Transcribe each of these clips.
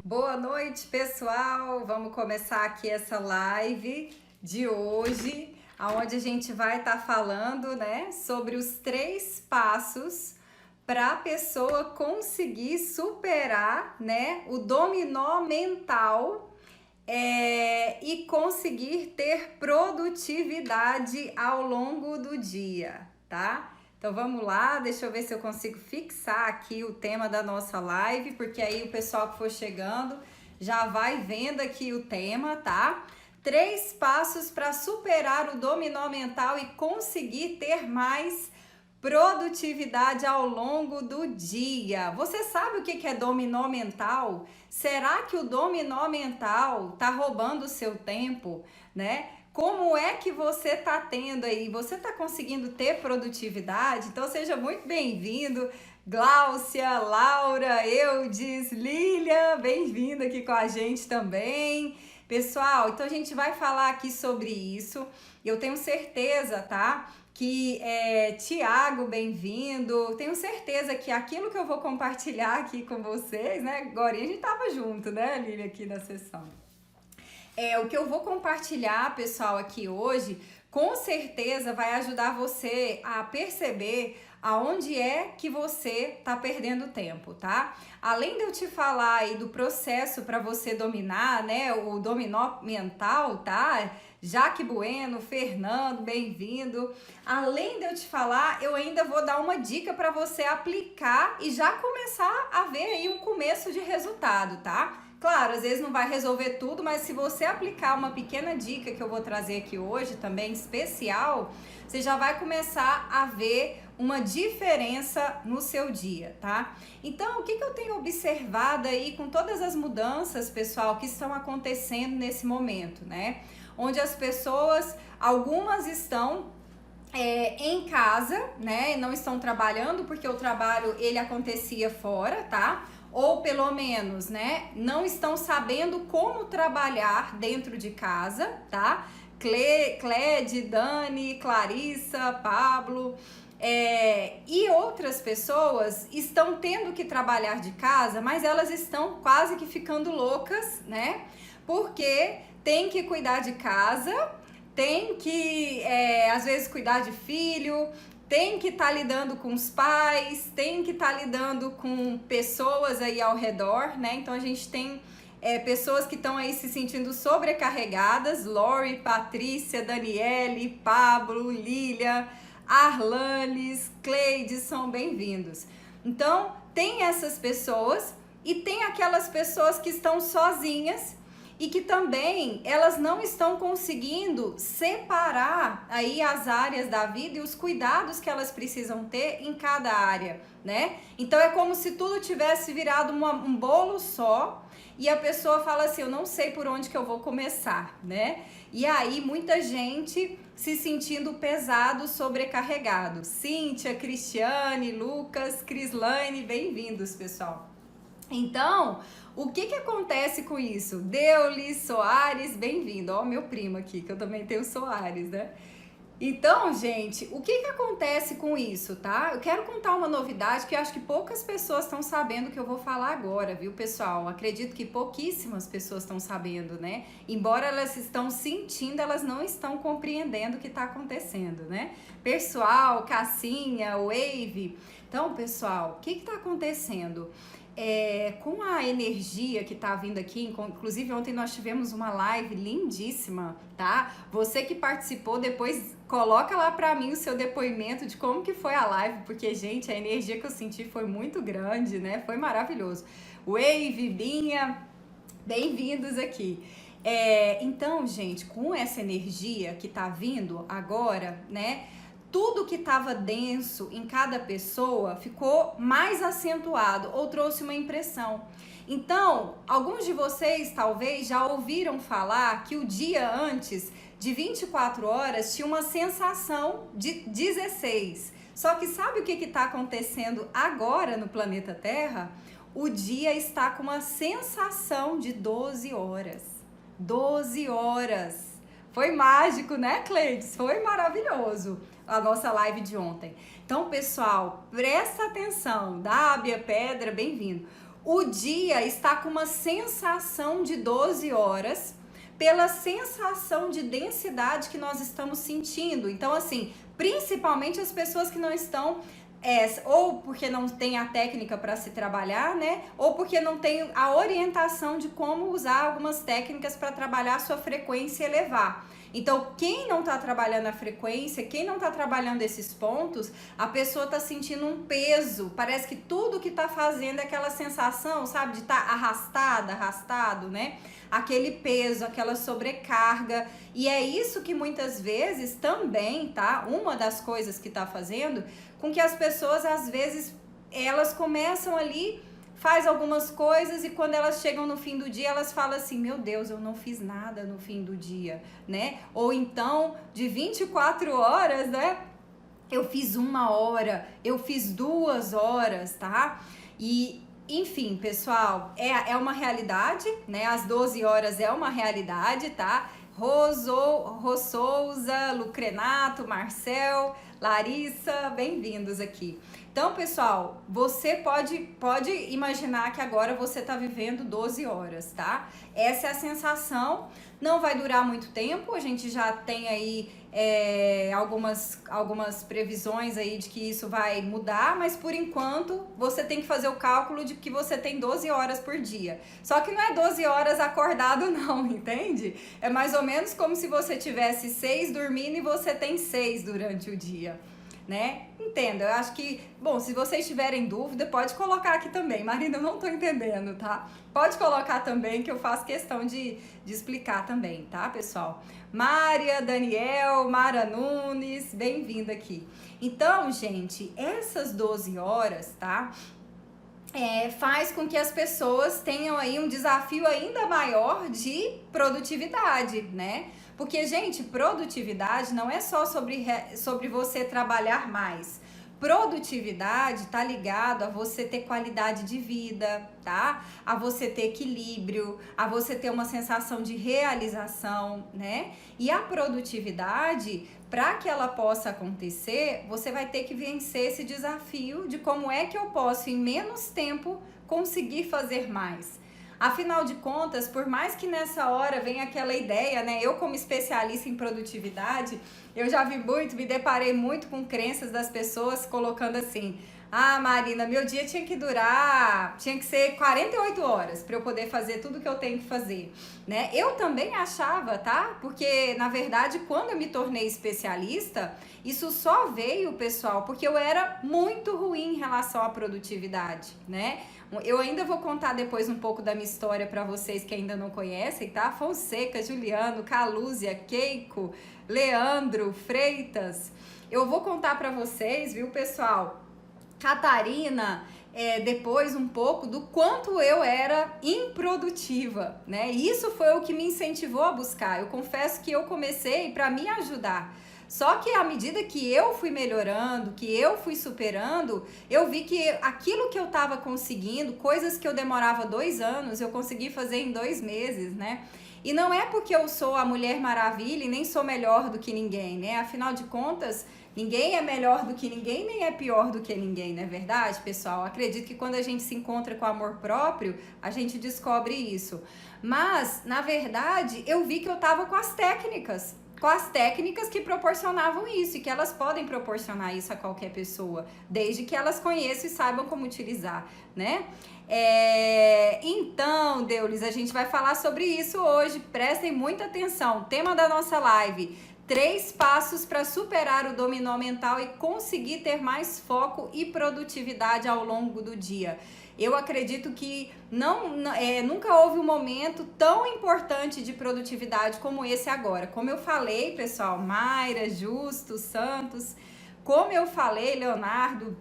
Boa noite, pessoal! Vamos começar aqui essa live de hoje, onde a gente vai estar falando, né, sobre os 3 passos para a pessoa conseguir superar, né, o dominó mental e conseguir ter produtividade ao longo do dia, tá? Então vamos lá, deixa eu ver se eu consigo fixar aqui o tema da nossa live, porque aí o pessoal que for chegando já vai vendo aqui o tema, tá? 3 passos para superar o dominó mental e conseguir ter mais produtividade ao longo do dia. Você sabe o que é dominó mental? Será que o dominó mental tá roubando o seu tempo, né? Como é que você tá tendo aí? Você tá conseguindo ter produtividade? Então seja muito bem-vindo, Gláucia, Laura, Eudes, Lilian, bem-vindo aqui com a gente também. Pessoal, então a gente vai falar aqui sobre isso. Eu tenho certeza, tá? Que Tiago, bem-vindo. Tenho certeza que aquilo que eu vou compartilhar aqui com vocês, né? Agora a gente tava junto, né, Lilian, aqui na sessão. O que eu vou compartilhar, pessoal, aqui hoje, com certeza vai ajudar você a perceber aonde é que você tá perdendo tempo, tá? Além de eu te falar aí do processo para você dominar, né, o dominó mental, tá? Jaque Bueno, Fernando, bem-vindo. Além de eu te falar, eu ainda vou dar uma dica para você aplicar e já começar a ver aí um começo de resultado, tá? Claro, às vezes não vai resolver tudo, mas se você aplicar uma pequena dica que eu vou trazer aqui hoje, também especial, você já vai começar a ver uma diferença no seu dia, tá? Então, o que eu tenho observado aí com todas as mudanças, pessoal, que estão acontecendo nesse momento, né? Onde as pessoas, algumas estão em casa, né? Não estão trabalhando porque o trabalho ele acontecia fora, tá? Ou pelo menos, né, não estão sabendo como trabalhar dentro de casa, tá? Clede, Dani, Clarissa, Pablo e outras pessoas estão tendo que trabalhar de casa, mas elas estão quase que ficando loucas, né? Porque tem que cuidar de casa, tem que, às vezes, cuidar de filho, tem que estar lidando com os pais, tem que estar lidando com pessoas aí ao redor, né? Então a gente tem pessoas que estão aí se sentindo sobrecarregadas, Lori, Patrícia, Daniele, Pablo, Lília, Arlanes, Cleide, são bem-vindos. Então tem essas pessoas e tem aquelas pessoas que estão sozinhas e que também elas não estão conseguindo separar aí as áreas da vida e os cuidados que elas precisam ter em cada área, né? Então é como se tudo tivesse virado um bolo só e a pessoa fala assim, eu não sei por onde que eu vou começar, né? E aí muita gente se sentindo pesado, sobrecarregado. Cíntia, Cristiane, Lucas, Crislaine, bem-vindos, pessoal. Então, o que acontece com isso? Deulis, Soares, bem-vindo. Ó, meu primo aqui, que eu também tenho Soares, né? Então, gente, o que acontece com isso, tá? Eu quero contar uma novidade que eu acho que poucas pessoas estão sabendo que eu vou falar agora, viu, pessoal? Acredito que pouquíssimas pessoas estão sabendo, né? Embora elas estão sentindo, elas não estão compreendendo o que está acontecendo, né? Pessoal, Cassinha, Wave. Então, pessoal, o que está acontecendo? Com a energia que tá vindo aqui, inclusive ontem nós tivemos uma live lindíssima, tá? Você que participou, depois coloca lá pra mim o seu depoimento de como que foi a live, porque, gente, a energia que eu senti foi muito grande, né? Foi maravilhoso. Wave, Binha, bem-vindos aqui. Então, gente, com essa energia que tá vindo agora, né? Tudo que estava denso em cada pessoa ficou mais acentuado ou trouxe uma impressão. Então, alguns de vocês talvez já ouviram falar que o dia antes de 24 horas tinha uma sensação de 16. Só que sabe o que está acontecendo agora no planeta Terra? O dia está com uma sensação de 12 horas. 12 horas. Foi mágico, né, Cleides? Foi maravilhoso a nossa live de ontem. Então, pessoal, presta atenção, Dábia, Pedra, bem-vindo. O dia está com uma sensação de 12 horas, pela sensação de densidade que nós estamos sentindo. Então, assim, principalmente as pessoas que não estão, ou porque não tem a técnica para se trabalhar, né? Ou porque não tem a orientação de como usar algumas técnicas para trabalhar a sua frequência e elevar. Então, quem não tá trabalhando a frequência, quem não tá trabalhando esses pontos, a pessoa tá sentindo um peso. Parece que tudo que tá fazendo é aquela sensação, sabe, de estar arrastado, né? Aquele peso, aquela sobrecarga. E é isso que muitas vezes também, tá? Uma das coisas que tá fazendo com que as pessoas, às vezes, elas começam ali, faz algumas coisas e quando elas chegam no fim do dia, elas falam assim, meu Deus, eu não fiz nada no fim do dia, né? Ou então, de 24 horas, né? Eu fiz 1 hora, eu fiz 2 horas, tá? E, enfim, pessoal, é uma realidade, né? As 12 horas é uma realidade, tá? Rossouza, Lucrenato, Marcel, Larissa, bem-vindos aqui. Então, pessoal, você pode imaginar que agora você está vivendo 12 horas, tá? Essa é a sensação, não vai durar muito tempo, a gente já tem aí algumas previsões aí de que isso vai mudar, mas por enquanto você tem que fazer o cálculo de que você tem 12 horas por dia. Só que não é 12 horas acordado não, entende? É mais ou menos como se você tivesse 6 dormindo e você tem 6 durante o dia, né? Entenda, eu acho que, bom, se vocês tiverem dúvida, pode colocar aqui também. Marina, eu não tô entendendo, tá? Pode colocar também que eu faço questão de explicar também, tá, pessoal? Mária, Daniel, Mara Nunes, bem-vinda aqui. Então, gente, essas 12 horas, tá? Faz com que as pessoas tenham aí um desafio ainda maior de produtividade, né? Porque, gente, produtividade não é só sobre você trabalhar mais. Produtividade tá ligado a você ter qualidade de vida, tá? A você ter equilíbrio, a você ter uma sensação de realização, né? E a produtividade, para que ela possa acontecer, você vai ter que vencer esse desafio de como é que eu posso, em menos tempo, conseguir fazer mais. Afinal de contas, por mais que nessa hora venha aquela ideia, né? Eu como especialista em produtividade, eu já vi muito, me deparei muito com crenças das pessoas colocando assim, ah, Marina, meu dia tinha que ser 48 horas para eu poder fazer tudo que eu tenho que fazer, né? Eu também achava, tá? Porque, na verdade, quando eu me tornei especialista, isso só veio, pessoal, porque eu era muito ruim em relação à produtividade, né? Eu ainda vou contar depois um pouco da minha história para vocês que ainda não conhecem, tá? Fonseca, Juliano, Calúzia, Keiko, Leandro, Freitas. Eu vou contar para vocês, viu, pessoal? Catarina, depois um pouco do quanto eu era improdutiva, né? Isso foi o que me incentivou a buscar. Eu confesso que eu comecei para me ajudar. Só que à medida que eu fui melhorando, que eu fui superando, eu vi que aquilo que eu estava conseguindo, coisas que eu demorava 2 anos, eu consegui fazer em 2 meses, né? E não é porque eu sou a Mulher Maravilha e nem sou melhor do que ninguém, né? Afinal de contas, ninguém é melhor do que ninguém, nem é pior do que ninguém, não é verdade, pessoal? Acredito que quando a gente se encontra com amor próprio, a gente descobre isso. Mas, na verdade, eu vi que eu estava com as técnicas que proporcionavam isso e que elas podem proporcionar isso a qualquer pessoa, desde que elas conheçam e saibam como utilizar, né? Então, Deulis, a gente vai falar sobre isso hoje, prestem muita atenção, tema da nossa live, 3 passos para superar o dominó mental e conseguir ter mais foco e produtividade ao longo do dia. Eu acredito que nunca houve um momento tão importante de produtividade como esse agora. Como eu falei, pessoal, Mayra, Justo, Santos, como eu falei, Leonardo,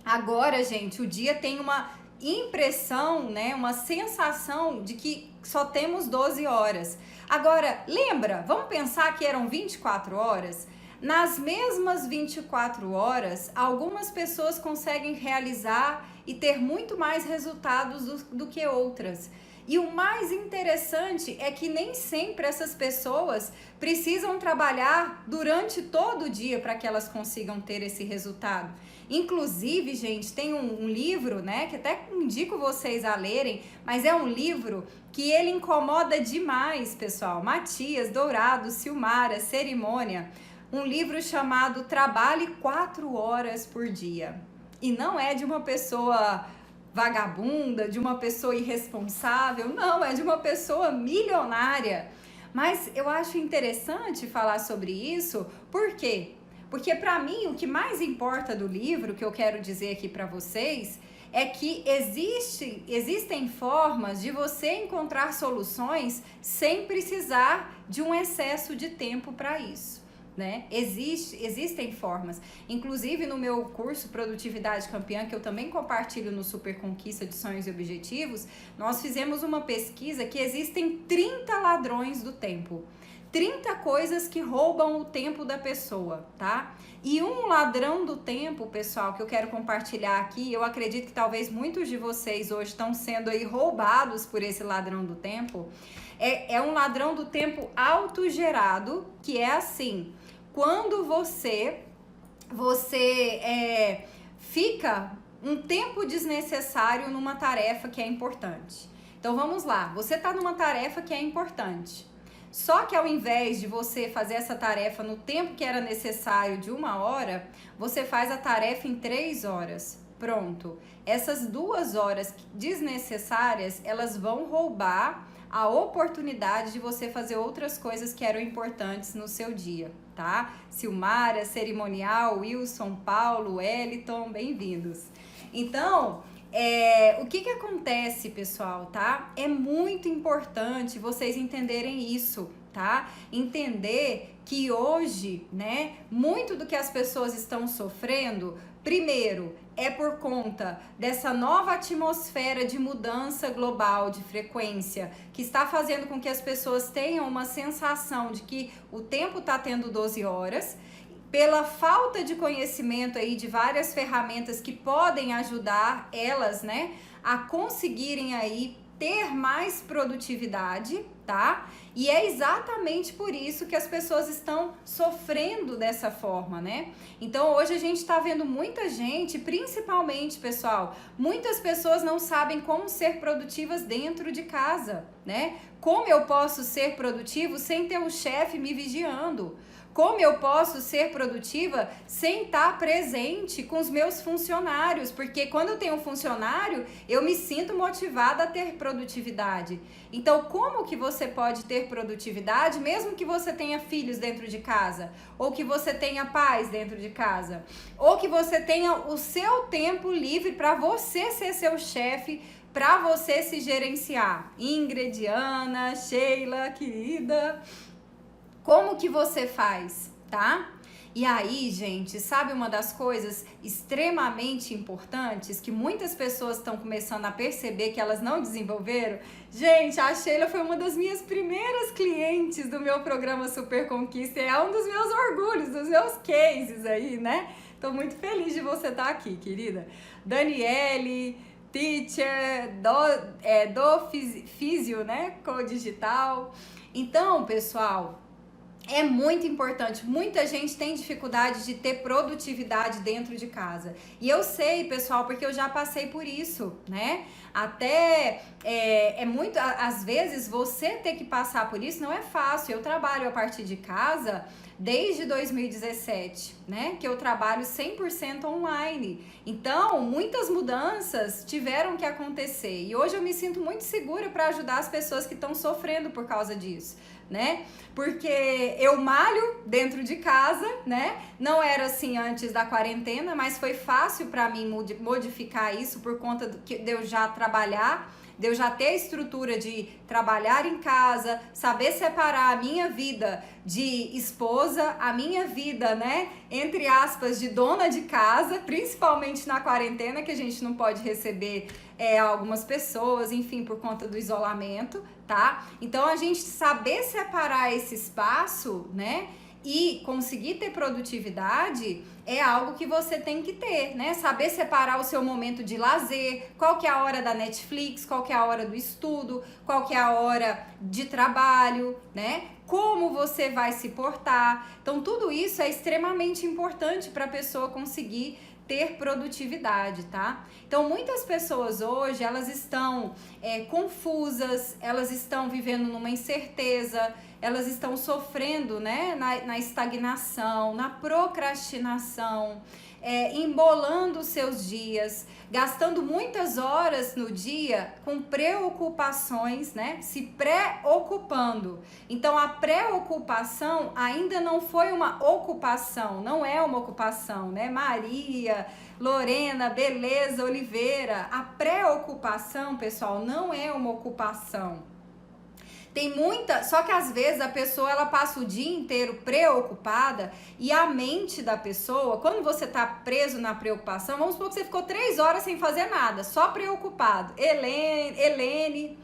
agora, gente, o dia tem uma impressão, né, uma sensação de que só temos 12 horas. Agora, lembra, vamos pensar que eram 24 horas? Nas mesmas 24 horas, algumas pessoas conseguem realizar e ter muito mais resultados do que outras. E o mais interessante é que nem sempre essas pessoas precisam trabalhar durante todo o dia para que elas consigam ter esse resultado. Inclusive, gente, tem um livro, né, que até indico vocês a lerem, mas é um livro que ele incomoda demais, pessoal. Matias Dourado, Silmara, Cerimônia, um livro chamado Trabalhe 4 horas por dia. E não é de uma pessoa vagabunda, de uma pessoa irresponsável, não, é de uma pessoa milionária. Mas eu acho interessante falar sobre isso, por quê? Porque para mim o que mais importa do livro, que eu quero dizer aqui para vocês, é que existem formas de você encontrar soluções sem precisar de um excesso de tempo para isso. Né? Existem formas, inclusive no meu curso Produtividade Campeã, que eu também compartilho no Super Conquista de Sonhos e Objetivos, nós fizemos uma pesquisa que existem 30 ladrões do tempo, 30 coisas que roubam o tempo da pessoa, tá? E um ladrão do tempo, pessoal, que eu quero compartilhar aqui, eu acredito que talvez muitos de vocês hoje estão sendo aí roubados por esse ladrão do tempo, é um ladrão do tempo autogerado, que é assim: quando você fica um tempo desnecessário numa tarefa que é importante. Então vamos lá, você está numa tarefa que é importante, só que ao invés de você fazer essa tarefa no tempo que era necessário de 1 hora, você faz a tarefa em 3 horas. Pronto, essas 2 horas desnecessárias, elas vão roubar a oportunidade de você fazer outras coisas que eram importantes no seu dia, tá? Silmara, Cerimonial, Wilson, Paulo, Wellington, bem-vindos. Então, o que acontece, pessoal, tá? É muito importante vocês entenderem isso, tá? Entender que hoje, né, muito do que as pessoas estão sofrendo, primeiro, é por conta dessa nova atmosfera de mudança global de frequência, que está fazendo com que as pessoas tenham uma sensação de que o tempo está tendo 12 horas, pela falta de conhecimento aí de várias ferramentas que podem ajudar elas, né, a conseguirem aí ter mais produtividade, tá? E é exatamente por isso que as pessoas estão sofrendo dessa forma, né? Então hoje a gente tá vendo muita gente, principalmente, pessoal, muitas pessoas não sabem como ser produtivas dentro de casa, né? Como eu posso ser produtivo sem ter um chefe me vigiando? Como eu posso ser produtiva sem estar presente com os meus funcionários? Porque quando eu tenho um funcionário, eu me sinto motivada a ter produtividade. Então, como que você pode ter produtividade mesmo que você tenha filhos dentro de casa? Ou que você tenha pais dentro de casa? Ou que você tenha o seu tempo livre para você ser seu chefe, para você se gerenciar? Ingrid, Ana, Sheila, querida... Como que você faz, tá? E aí, gente, sabe uma das coisas extremamente importantes que muitas pessoas estão começando a perceber que elas não desenvolveram? Gente, a Sheila foi uma das minhas primeiras clientes do meu programa Super Conquista, é um dos meus orgulhos, dos meus cases aí, né? Tô muito feliz de você estar aqui, querida. Daniele, teacher, do Físio, né? Co-digital. Então, pessoal... É muito importante, muita gente tem dificuldade de ter produtividade dentro de casa. E eu sei, pessoal, porque eu já passei por isso, né? Até às vezes você ter que passar por isso não é fácil. Eu trabalho a partir de casa desde 2017, né? Que eu trabalho 100% online. Então, muitas mudanças tiveram que acontecer. E hoje eu me sinto muito segura para ajudar as pessoas que estão sofrendo por causa disso, né? Porque eu malho dentro de casa, né? Não era assim antes da quarentena, mas foi fácil para mim modificar isso por conta de eu já trabalhar, de eu já ter a estrutura de trabalhar em casa, saber separar a minha vida de esposa, a minha vida, né, entre aspas, de dona de casa, principalmente na quarentena, que a gente não pode receber algumas pessoas, enfim, por conta do isolamento, tá? Então, a gente saber separar esse espaço, né, E conseguir ter produtividade é algo que você tem que ter, né? Saber separar o seu momento de lazer, qual que é a hora da Netflix, qual que é a hora do estudo, qual que é a hora de trabalho, né? Como você vai se portar. Então, tudo isso é extremamente importante para a pessoa conseguir ter produtividade, tá? Então, muitas pessoas hoje, elas estão confusas, elas estão vivendo numa incerteza, elas estão sofrendo, né, na estagnação, na procrastinação, embolando os seus dias, gastando muitas horas no dia com preocupações, né, se preocupando. Então, a preocupação ainda não foi uma ocupação, não é uma ocupação, né, Maria, Lorena, Beleza, Oliveira, a preocupação, pessoal, não é uma ocupação. Tem muita, só que às vezes a pessoa ela passa o dia inteiro preocupada e a mente da pessoa, quando você tá preso na preocupação, vamos supor que você ficou 3 horas sem fazer nada, só preocupado. Helene,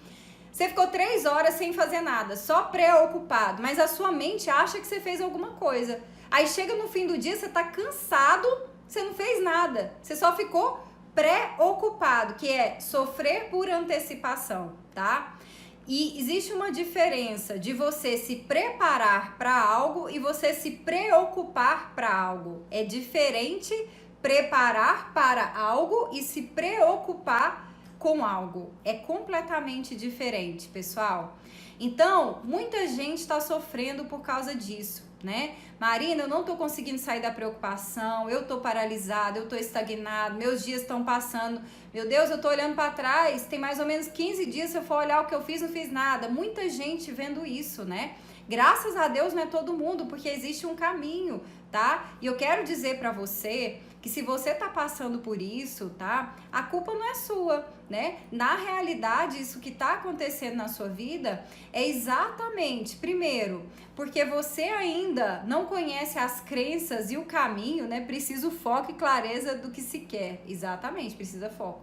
você ficou 3 horas sem fazer nada, só preocupado, mas a sua mente acha que você fez alguma coisa. Aí chega no fim do dia, você tá cansado, você não fez nada, você só ficou preocupado, que é sofrer por antecipação, tá? E existe uma diferença de você se preparar para algo e você se preocupar para algo. É diferente preparar para algo e se preocupar com algo. É completamente diferente, pessoal. Então, muita gente está sofrendo por causa disso, né? Marina, eu não tô conseguindo sair da preocupação, eu tô paralisada, eu tô estagnado, meus dias estão passando, meu Deus, eu tô olhando para trás, tem mais ou menos 15 dias, se eu for olhar o que eu fiz, não fiz nada. Muita gente vendo isso, né? Graças a Deus não é todo mundo, porque existe um caminho, tá? E eu quero dizer para você que se você tá passando por isso, tá? A culpa não é sua, né? Na realidade, isso que tá acontecendo na sua vida é exatamente, primeiro, porque você ainda não conhece as crenças e o caminho, né? Precisa o foco e clareza do que se quer. Exatamente, precisa foco.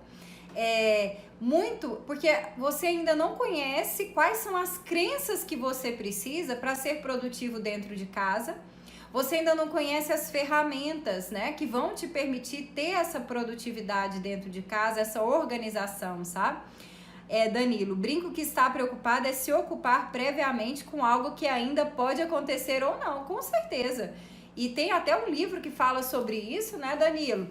Porque você ainda não conhece quais são as crenças que você precisa para ser produtivo dentro de casa. Você ainda não conhece as ferramentas, né, que vão te permitir ter essa produtividade dentro de casa, essa organização, sabe? Danilo, brinco que está preocupado é se ocupar previamente com algo que ainda pode acontecer ou não, com certeza. E tem até um livro que fala sobre isso, né, Danilo?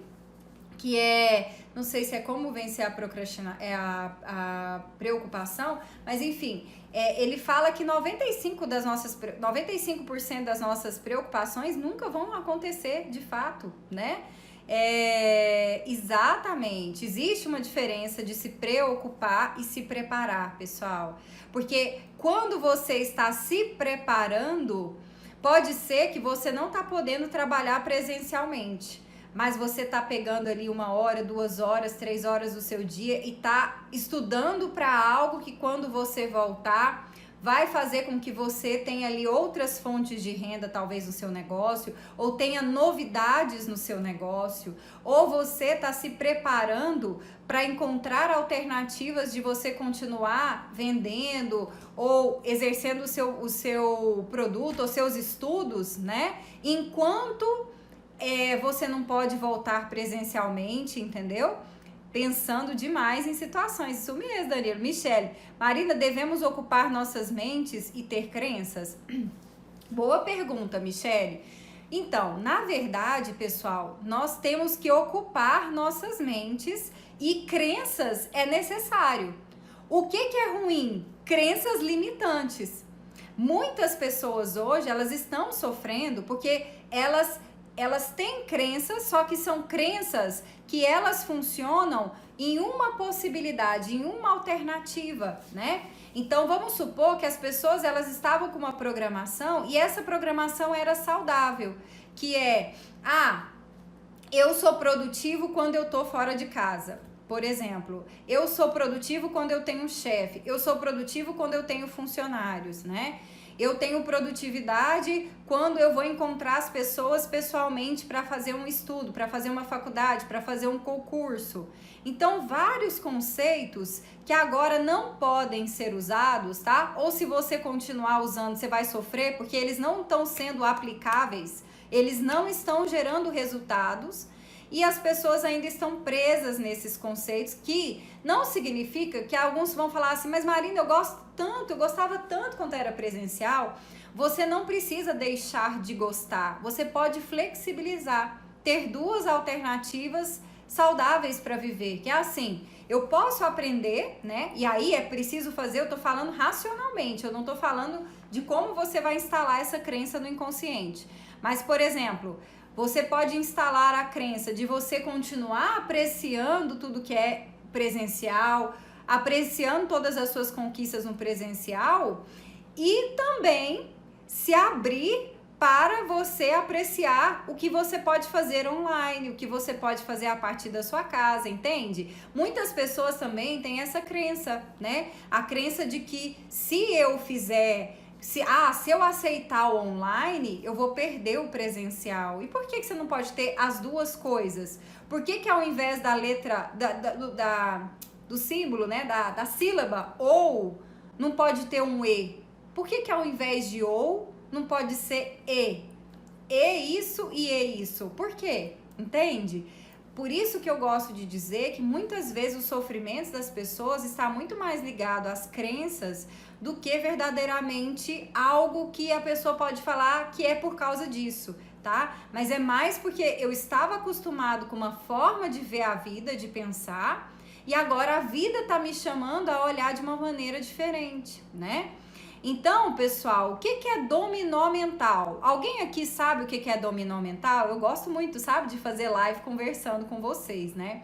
Que não sei se é como vencer a preocupação, mas enfim, ele fala que 95% das nossas preocupações nunca vão acontecer de fato, né? Exatamente, existe uma diferença de se preocupar e se preparar, pessoal, porque quando você está se preparando, pode ser que você não está podendo trabalhar presencialmente, mas você tá pegando ali 1 hora, 2 horas, 3 horas do seu dia e tá estudando para algo que quando você voltar vai fazer com que você tenha ali outras fontes de renda, talvez no seu negócio, ou tenha novidades no seu negócio, ou você tá se preparando para encontrar alternativas de você continuar vendendo ou exercendo o seu produto, os seus estudos, né? Enquanto você não pode voltar presencialmente, entendeu? Pensando demais em situações. Isso mesmo, Danilo. Michele, Marina, devemos ocupar nossas mentes e ter crenças? Boa pergunta, Michele. Então, na verdade, pessoal, nós temos que ocupar nossas mentes e crenças é necessário. O que é ruim? Crenças limitantes. Muitas pessoas hoje, elas estão sofrendo porque elas têm crenças, só que são crenças que elas funcionam em uma possibilidade, em uma alternativa, né? Então, vamos supor que as pessoas, elas estavam com uma programação e essa programação era saudável, que eu sou produtivo quando eu tô fora de casa. Por exemplo, eu sou produtivo quando eu tenho um chefe, eu sou produtivo quando eu tenho funcionários, né? eu tenho produtividade quando eu vou encontrar as pessoas pessoalmente para fazer um estudo, para fazer uma faculdade, para fazer um concurso. Então, vários conceitos que agora não podem ser usados, tá? Ou se você continuar usando, você vai sofrer, porque eles não estão sendo aplicáveis, eles não estão gerando resultados e as pessoas ainda estão presas nesses conceitos, que não significa que alguns vão falar assim, mas Marina, eu gostava tanto quando era presencial. Você não precisa deixar de gostar, você pode flexibilizar, ter duas alternativas saudáveis para viver, que é assim, eu posso aprender, né? E aí é preciso fazer, eu tô falando racionalmente, eu não tô falando de como você vai instalar essa crença no inconsciente. Mas, por exemplo, você pode instalar a crença de você continuar apreciando tudo que é presencial, apreciando todas as suas conquistas no presencial e também se abrir para você apreciar o que você pode fazer online, o que você pode fazer a partir da sua casa, entende? Muitas pessoas também têm essa crença, né? A crença de que se eu fizer, se eu aceitar o online, eu vou perder o presencial. E por que você não pode ter as duas coisas? Por que ao invés da letra, do símbolo, né, da sílaba ou, não pode ter um e? Por que ao invés de ou, não pode ser e? E isso e e isso. Por quê? Entende? Por isso que eu gosto de dizer que muitas vezes os sofrimentos das pessoas está muito mais ligado às crenças do que verdadeiramente algo que a pessoa pode falar que é por causa disso, tá? Mas é mais porque eu estava acostumado com uma forma de ver a vida, de pensar, e agora a vida tá me chamando a olhar de uma maneira diferente, né? Então, pessoal, o que é dominó mental? Alguém aqui sabe o que é dominó mental? Eu gosto muito, sabe, de fazer live conversando com vocês, né?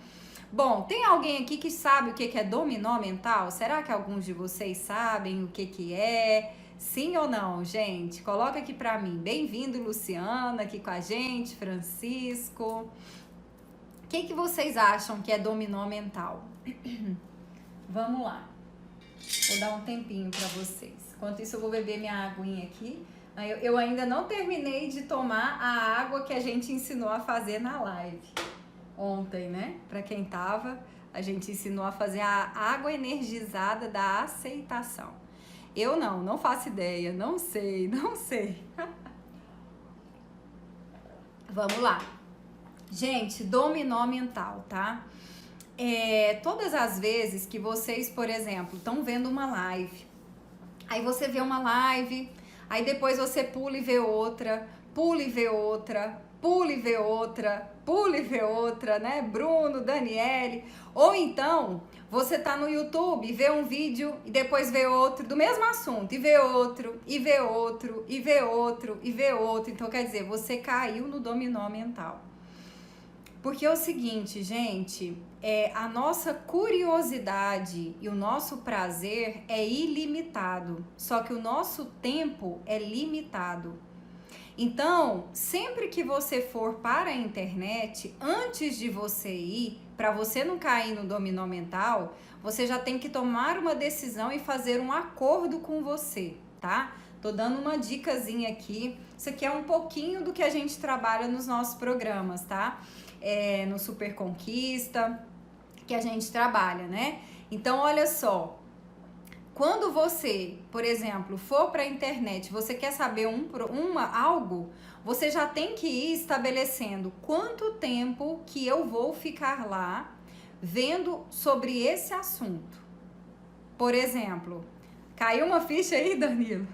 Bom, tem alguém aqui que sabe o que é dominó mental? Será que alguns de vocês sabem o que é? Sim ou não, gente? Coloca aqui pra mim. Bem-vindo, Luciana, aqui com a gente, Francisco. O que vocês acham que é dominó mental? Vamos lá. Vou dar um tempinho pra vocês. Enquanto isso, eu vou beber minha aguinha aqui. Eu ainda não terminei de tomar a água que a gente ensinou a fazer na live ontem, né? Pra quem tava, a gente ensinou a fazer a água energizada da aceitação. Eu não faço ideia, não sei. Vamos lá. Gente, dominó mental, tá? Todas as vezes que vocês, por exemplo, estão vendo uma live, aí você vê uma live, aí depois você pula e vê outra, pula e vê outra, pula e vê outra, pula e vê outra, né? Bruno, Daniele. Ou então, você tá no YouTube e vê um vídeo e depois vê outro do mesmo assunto, e vê outro, e vê outro, e vê outro, e vê outro. Então, quer dizer, você caiu no dominó mental. Porque é o seguinte, gente, a nossa curiosidade e o nosso prazer é ilimitado, só que o nosso tempo é limitado. Então, sempre que você for para a internet, antes de você ir, para você não cair no dominó mental, você já tem que tomar uma decisão e fazer um acordo com você, tá? Tô dando uma dicasinha aqui. Isso aqui é um pouquinho do que a gente trabalha nos nossos programas, tá? No Super Conquista, que a gente trabalha, né? Então, olha só. Quando você, por exemplo, for para a internet, você quer saber algo, você já tem que ir estabelecendo quanto tempo que eu vou ficar lá vendo sobre esse assunto. Por exemplo, caiu uma ficha aí, Danilo?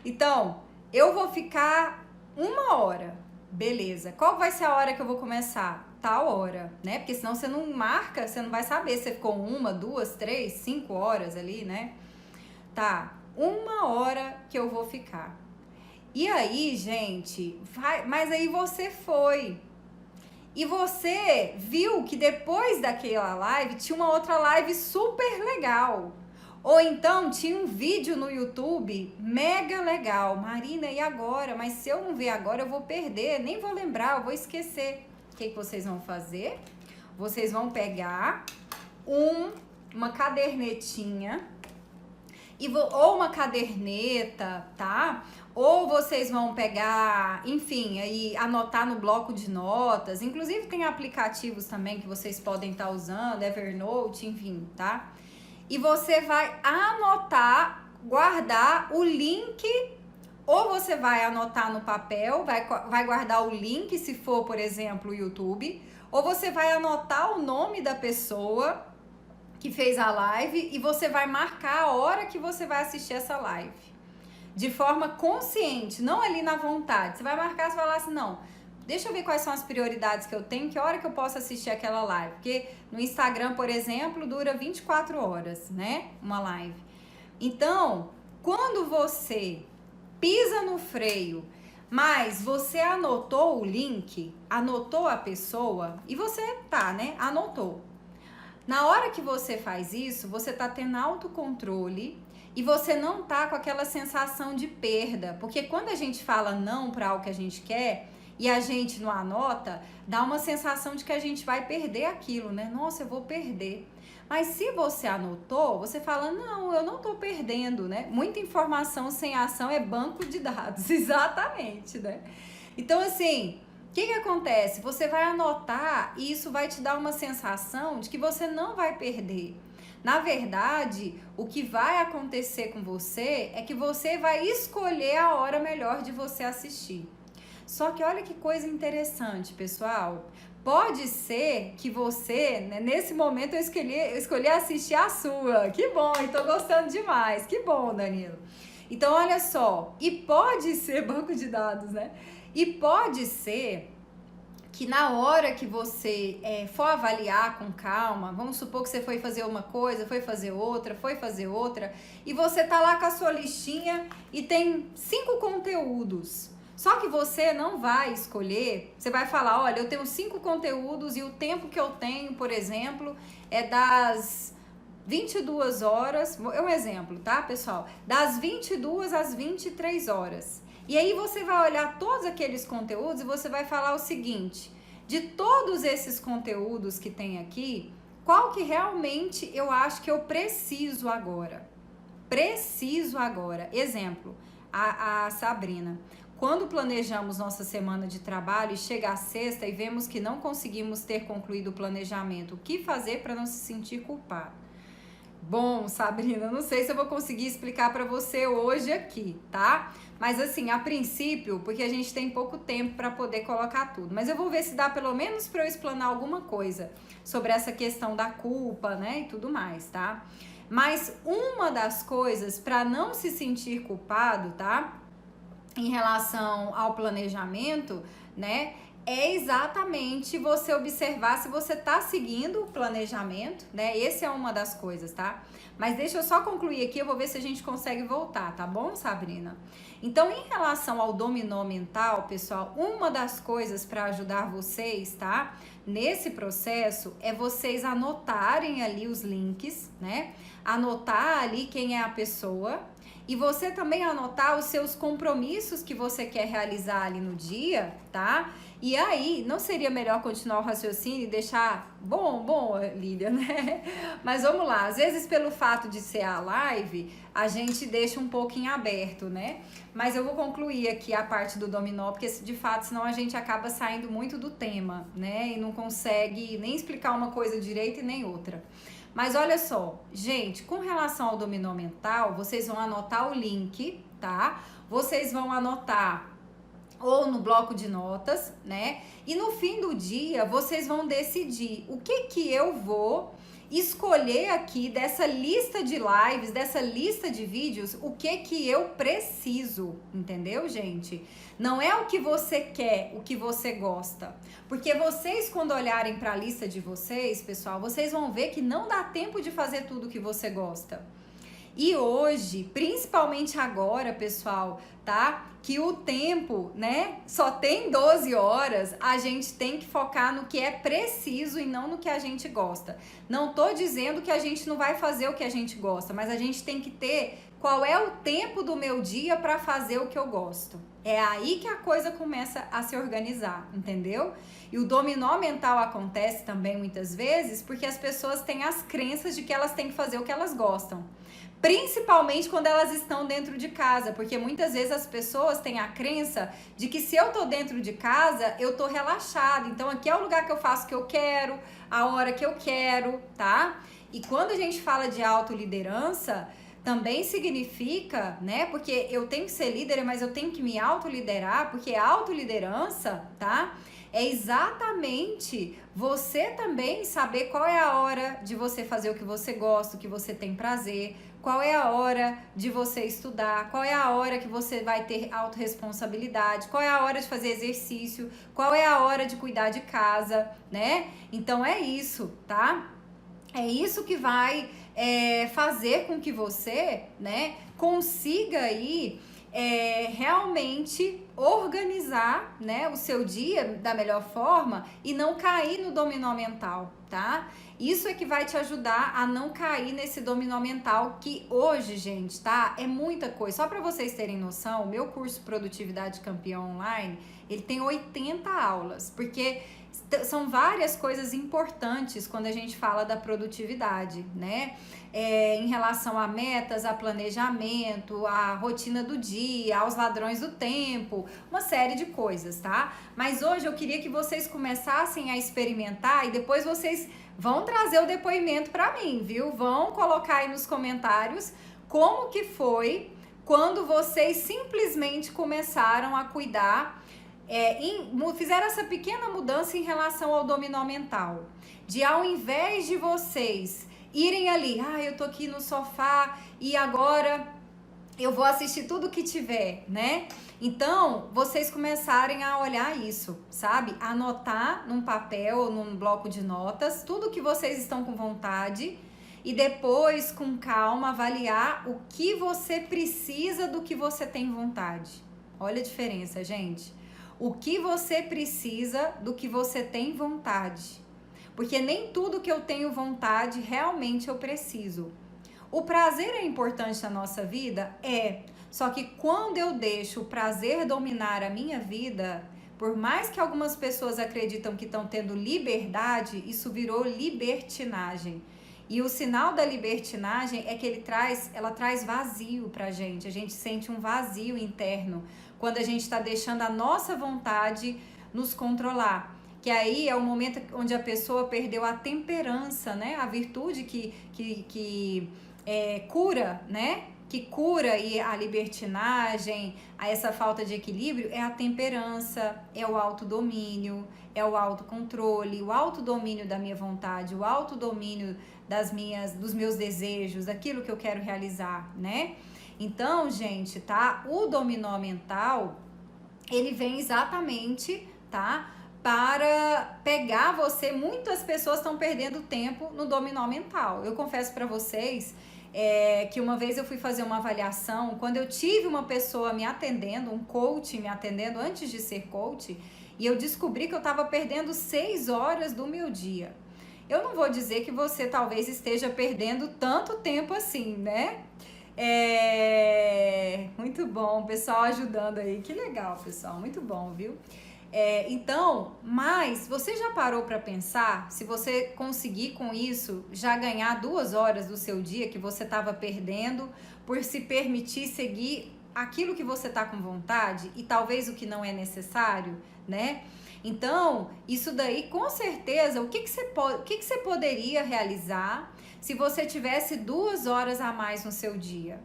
Então, eu vou ficar 1 hora. Beleza. Qual vai ser a hora que eu vou começar? Tal hora, né? Porque senão você não marca, você não vai saber se ficou 1, 2, 3, 5 horas ali, né? Tá, 1 hora que eu vou ficar. E aí, gente, mas aí você foi. E você viu que depois daquela live tinha uma outra live super legal. Ou então tinha um vídeo no YouTube mega legal. Marina, e agora? Mas se eu não ver agora, eu vou perder, nem vou lembrar, eu vou esquecer. O que vocês vão fazer? Vocês vão pegar uma cadernetinha ou uma caderneta, tá? Ou vocês vão pegar, enfim, aí anotar no bloco de notas. Inclusive tem aplicativos também que vocês podem estar usando, Evernote, enfim, tá? E você vai anotar, guardar o link, ou você vai anotar no papel, vai guardar o link se for, por exemplo, o YouTube, ou você vai anotar o nome da pessoa que fez a live e você vai marcar a hora que você vai assistir essa live. De forma consciente, não ali na vontade. Você vai marcar, você vai falar assim, não, deixa eu ver quais são as prioridades que eu tenho, que hora que eu posso assistir aquela live. Porque no Instagram, por exemplo, dura 24 horas, né? Uma live. Então, quando você pisa no freio, mas você anotou o link, anotou a pessoa, e você tá, né? Anotou. Na hora que você faz isso, você tá tendo autocontrole e você não tá com aquela sensação de perda. Porque quando a gente fala não para algo que a gente quer e a gente não anota, dá uma sensação de que a gente vai perder aquilo, né? Nossa, eu vou perder. Mas se você anotou, você fala, não, eu não tô perdendo, né? Muita informação sem ação é banco de dados, exatamente, né? Então, assim, o que acontece? Você vai anotar e isso vai te dar uma sensação de que você não vai perder. Na verdade, o que vai acontecer com você é que você vai escolher a hora melhor de você assistir. Só que olha que coisa interessante, pessoal. Pode ser que você, né, nesse momento eu escolhi assistir a sua. Que bom, e tô gostando demais. Que bom, Danilo. Então, olha só. E pode ser banco de dados, né? E pode ser que na hora que você for avaliar com calma, vamos supor que você foi fazer uma coisa, foi fazer outra, e você tá lá com a sua listinha e tem 5 conteúdos. Só que você não vai escolher, você vai falar, olha, eu tenho 5 conteúdos e o tempo que eu tenho, por exemplo, é das 22 horas, é um exemplo, tá, pessoal? Das 22 às 23 horas. E aí você vai olhar todos aqueles conteúdos e você vai falar o seguinte, de todos esses conteúdos que tem aqui, qual que realmente eu acho que eu preciso agora? Preciso agora. Exemplo, a Sabrina. Quando planejamos nossa semana de trabalho e chega a sexta e vemos que não conseguimos ter concluído o planejamento, o que fazer para não se sentir culpado? Bom, Sabrina, não sei se eu vou conseguir explicar para você hoje aqui, tá? Mas assim, a princípio, porque a gente tem pouco tempo para poder colocar tudo, mas eu vou ver se dá pelo menos para eu explanar alguma coisa sobre essa questão da culpa, né, e tudo mais, tá? Mas uma das coisas para não se sentir culpado, tá? Em relação ao planejamento, né? É exatamente você observar se você tá seguindo o planejamento, né? Essa é uma das coisas, tá? Mas deixa eu só concluir aqui, eu vou ver se a gente consegue voltar, tá bom, Sabrina? Então, em relação ao dominó mental, pessoal, uma das coisas para ajudar vocês, tá? Nesse processo é vocês anotarem ali os links, né? Anotar ali quem é a pessoa, e você também anotar os seus compromissos que você quer realizar ali no dia, tá? E aí, não seria melhor continuar o raciocínio e deixar bom, Lília, né? Mas vamos lá, às vezes pelo fato de ser a live, a gente deixa um pouco em aberto, né? Mas eu vou concluir aqui a parte do dominó, porque de fato, senão a gente acaba saindo muito do tema, né? E não consegue nem explicar uma coisa direito e nem outra. Mas olha só, gente, com relação ao dominó mental, vocês vão anotar o link, tá? Vocês vão anotar ou no bloco de notas, né? E no fim do dia, vocês vão decidir o que eu vou escolher aqui dessa lista de lives, dessa lista de vídeos, o que eu preciso, entendeu, gente? Não é o que você quer, o que você gosta. Porque vocês, quando olharem para a lista de vocês, pessoal, vocês vão ver que não dá tempo de fazer tudo que você gosta. E hoje, principalmente agora, pessoal, tá? Que o tempo, né, só tem 12 horas, a gente tem que focar no que é preciso e não no que a gente gosta. Não tô dizendo que a gente não vai fazer o que a gente gosta, mas a gente tem que ter qual é o tempo do meu dia para fazer o que eu gosto. É aí que a coisa começa a se organizar, entendeu? E o dominó mental acontece também muitas vezes porque as pessoas têm as crenças de que elas têm que fazer o que elas gostam. Principalmente quando elas estão dentro de casa, porque muitas vezes as pessoas têm a crença de que se eu tô dentro de casa, eu tô relaxada. Então aqui é o lugar que eu faço o que eu quero, a hora que eu quero, tá? E quando a gente fala de autoliderança, também significa, né? Porque eu tenho que ser líder, mas eu tenho que me autoliderar, porque autoliderança, tá? É exatamente você também saber qual é a hora de você fazer o que você gosta, o que você tem prazer, qual é a hora de você estudar, qual é a hora que você vai ter autorresponsabilidade, qual é a hora de fazer exercício, qual é a hora de cuidar de casa, né? Então é isso, tá? É isso que vai fazer com que você, né, consiga aí realmente organizar, né, o seu dia da melhor forma e não cair no dominó mental, tá? Isso é que vai te ajudar a não cair nesse dominó mental que hoje, gente, tá? É muita coisa. Só para vocês terem noção, o meu curso Produtividade Campeã Online, ele tem 80 aulas, porque são várias coisas importantes quando a gente fala da produtividade, né? Em relação a metas, a planejamento, a rotina do dia, aos ladrões do tempo, uma série de coisas, tá? Mas hoje eu queria que vocês começassem a experimentar e depois vocês vão trazer o depoimento para mim, viu? Vão colocar aí nos comentários como que foi quando vocês simplesmente começaram a cuidar, fizeram essa pequena mudança em relação ao dominó mental. De ao invés de vocês irem ali, eu tô aqui no sofá e agora eu vou assistir tudo que tiver, né? Então, vocês começarem a olhar isso, sabe? Anotar num papel ou num bloco de notas tudo que vocês estão com vontade e depois, com calma, avaliar o que você precisa do que você tem vontade. Olha a diferença, gente. O que você precisa do que você tem vontade. Porque nem tudo que eu tenho vontade realmente eu preciso. O prazer é importante na nossa vida? Só que quando eu deixo o prazer dominar a minha vida, por mais que algumas pessoas acreditam que estão tendo liberdade, isso virou libertinagem. E o sinal da libertinagem é que ela traz vazio pra gente. A gente sente um vazio interno quando a gente está deixando a nossa vontade nos controlar. Que aí é o momento onde a pessoa perdeu a temperança, né? A virtude que cura, né? Que cura aí a libertinagem, a essa falta de equilíbrio, é a temperança, é o autodomínio, é o autocontrole, o autodomínio da minha vontade, o autodomínio dos meus desejos, daquilo que eu quero realizar, né? Então, gente, tá? O dominó mental, ele vem exatamente, tá? Para pegar você. Muitas pessoas estão perdendo tempo no dominó mental. Eu confesso para vocês que uma vez eu fui fazer uma avaliação, quando eu tive uma pessoa me atendendo, um coach me atendendo antes de ser coach, e eu descobri que eu estava perdendo 6 horas do meu dia. Eu não vou dizer que você talvez esteja perdendo tanto tempo assim, né? Muito bom, o pessoal ajudando aí, que legal, pessoal, muito bom, viu? Então, mas você já parou para pensar se você conseguir com isso já ganhar 2 horas do seu dia que você estava perdendo por se permitir seguir aquilo que você tá com vontade e talvez o que não é necessário, né? Então, isso daí com certeza, o que você poderia realizar se você tivesse 2 horas a mais no seu dia?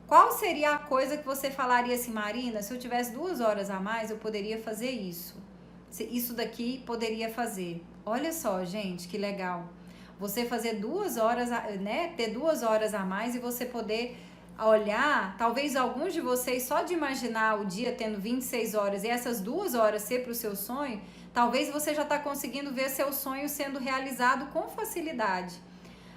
Qual seria a coisa que você falaria assim, Marina, se eu tivesse 2 horas a mais, eu poderia fazer isso. Isso daqui poderia fazer. Olha só, gente, que legal. Você fazer 2 horas, né? Ter 2 horas a mais e você poder olhar, talvez alguns de vocês, só de imaginar o dia tendo 26 horas e essas 2 horas ser para o seu sonho, talvez você já está conseguindo ver seu sonho sendo realizado com facilidade.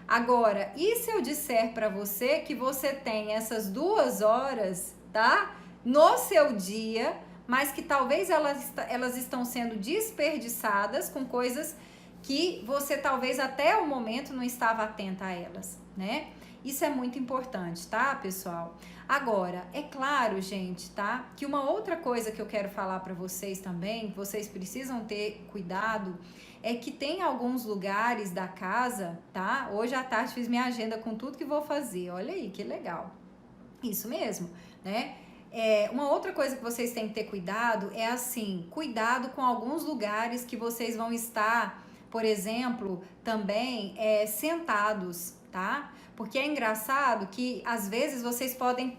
Agora, e se eu disser para você que você tem essas 2 horas, tá? No seu dia, mas que talvez elas estão sendo desperdiçadas com coisas que você talvez até o momento não estava atenta a elas, né? Isso é muito importante, tá, pessoal? Agora, é claro, gente, tá? Que uma outra coisa que eu quero falar para vocês também, que vocês precisam ter cuidado, é que tem alguns lugares da casa, tá? Hoje à tarde fiz minha agenda com tudo que vou fazer. Olha aí, que legal. Isso mesmo, né? Uma outra coisa que vocês têm que ter cuidado é assim, cuidado com alguns lugares que vocês vão estar, por exemplo, também sentados, tá? Porque é engraçado que às vezes vocês podem